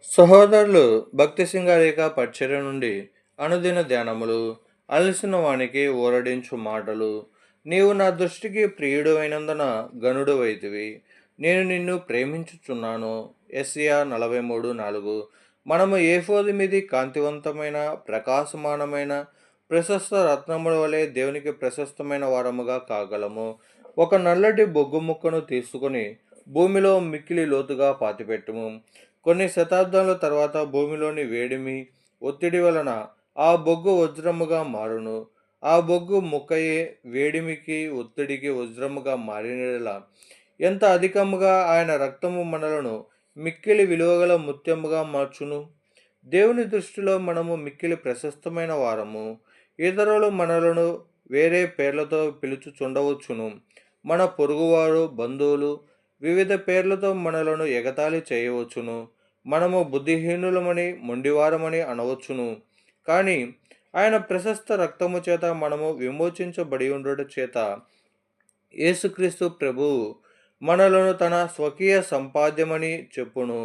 సహోదరులు భక్తి సింగారేఖ పరిచర్య నుండి అనుదిన ధ్యానములు. అలసిన వానికి ఊరడించు మాటలు. నీవు నా దృష్టికి ప్రియుడు అయినందున గనుడు వైతివి. నేను నిన్ను ప్రేమించుచున్నాను. యెషయా 43:4. మనము ఏఫోదు మీది కాంతివంతమైన ప్రకాశమానమైన ప్రశస్త రత్నముల వలె దేవునికి ప్రశస్తమైన వారముగా కాగలము. ఒక నల్లటి బొగ్గు ముక్కను తీసుకుని భూమిలో మిక్కిలి లోతుగా పాతిపెట్టుము. కొన్ని శతాబ్దాల తర్వాత భూమిలోని వేడిమి, ఒత్తిడి వలన ఆ బొగ్గు వజ్రముగా మారును. ఆ బొగ్గు ముక్కయే వేడిమికి, ఒత్తిడికి వజ్రముగా మారినలా ఎంత అధికముగా ఆయన రక్తము మనలను మిక్కిలి విలువగల ముత్యముగా మార్చును. దేవుని దృష్టిలో మనము మిక్కిలి ప్రశస్తమైన వారము. ఇతరులు మనలను వేరే పేర్లతో పిలుచుచుండవచ్చును. మన పొరుగువారు, బంధువులు వివిధ పేర్లతో మనలను ఎగతాళి చేయవచ్చును. మనము బుద్ధిహీనులమని, మొండివారమని అనవచ్చును. కానీ ఆయన ప్రశస్త రక్తము చేత మనము విమోచించబడి ఉండుట చేత యేసుక్రీస్తు ప్రభువు మనలను తన స్వకీయ సంపాద్యమని చెప్పును.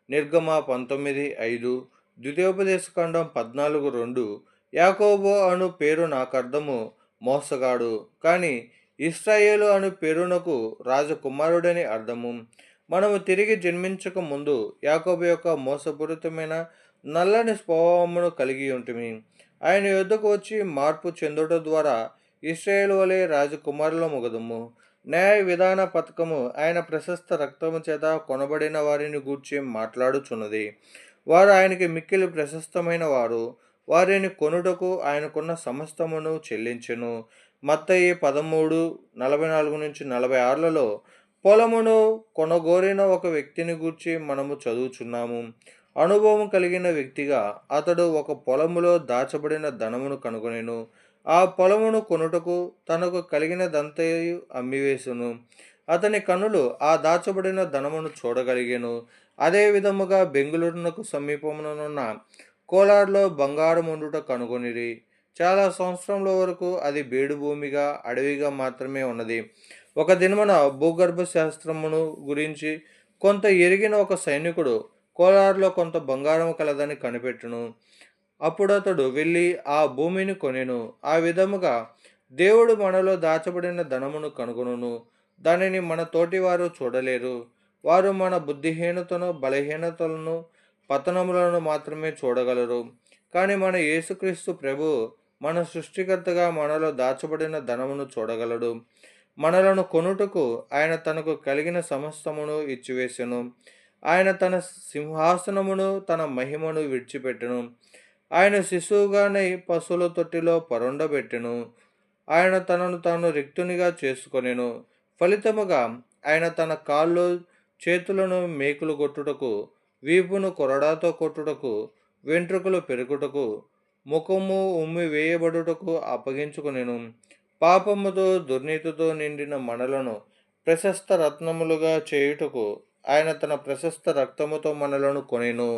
నిర్గమ 19:5, ద్వితీయోపదేశకాండం 14:2. యాకోబు అను పేరు నాకర్థము మోసగాడు, కానీ ఇశ్రాయేలు అను పేరునకు రాజకుమారుడని అర్థము. మనము తిరిగి జన్మించక ముందు యాకోబు యొక్క మోసపూరితమైన నల్లని స్వభావమును కలిగి ఉంటిమి. ఆయన యొద్దకు వచ్చి మార్పు చెందుట ద్వారా ఇశ్రాయేలు వలె రాజకుమారుల మొగదుము. న్యాయ విధాన పథకము ఆయన ప్రశస్త రక్తము చేత కొనబడిన వారిని గూర్చి మాట్లాడుచున్నది. వారు ఆయనకి మిక్కిలి ప్రశస్తమైన వారు. వారిని కొనుటకు ఆయనకున్న సమస్తమును చెల్లించెను. మత్తయి 13:44-46లలో పొలమును కొనగోరిన ఒక వ్యక్తిని గూర్చి మనము చదువుచున్నాము. అనుభవం కలిగిన వ్యక్తిగా అతడు ఒక పొలములో దాచబడిన ధనమును కనుగొనెను. ఆ పొలమును కొనుటకు తనకు కలిగినదంతయు అమ్మివేసెను. అతని కనులు ఆ దాచబడిన ధనమును చూడగలిగెను. అదే విధముగా బెంగుళూరునకు సమీపముననున్న కోలార్లో బంగారం ఉండుట కనుగొనిరి. చాలా సంవత్సరముల వరకు అది బీడు భూమిగా, అడవిగా మాత్రమే ఉన్నది. ఒక దినమున భూగర్భ శాస్త్రమును గురించి కొంత ఎరిగిన ఒక సైనికుడు కోలార్లో కొంత బంగారం కలదని కనిపెట్టును. అప్పుడతడు వెళ్ళి ఆ భూమిని కొనెను. ఆ విధముగా దేవుడు మనలో దాచబడిన ధనమును కనుగొనును. దానిని మన తోటివారు చూడలేరు. వారు మన బుద్ధిహీనతను, బలహీనతలను, పతనములను మాత్రమే చూడగలరు. కానీ మన యేసుక్రీస్తు ప్రభు మన సృష్టికర్తగా మనలో దాచబడిన ధనమును చూడగలడు. మనలను కొనుటకు ఆయన తనకు కలిగిన సమస్తమును ఇచ్చివేసెను. ఆయన తన సింహాసనమును, తన మహిమను విడిచిపెట్టెను. ఆయన శిశువుగానై పశువుల తొట్టిలో పరుండబెట్టెను. ఆయన తనను తాను రిక్తునిగా చేసుకొనెను. ఫలితముగా ఆయన తన కాళ్ళు, చేతులను మేకులు కొట్టుటకు, వీపును కొరడాతో కొట్టుటకు, వెంట్రుకలు పెరుగుటకు, ముఖము ఉమ్మి వేయబడుటకు అప్పగించుకొనెను. పాపముతో, దుర్నీతితో నిండిన మనలను ప్రశస్త రత్నములుగా చేయుటకు ఆయన తన ప్రశస్త రక్తముతో మనలను కొనెను.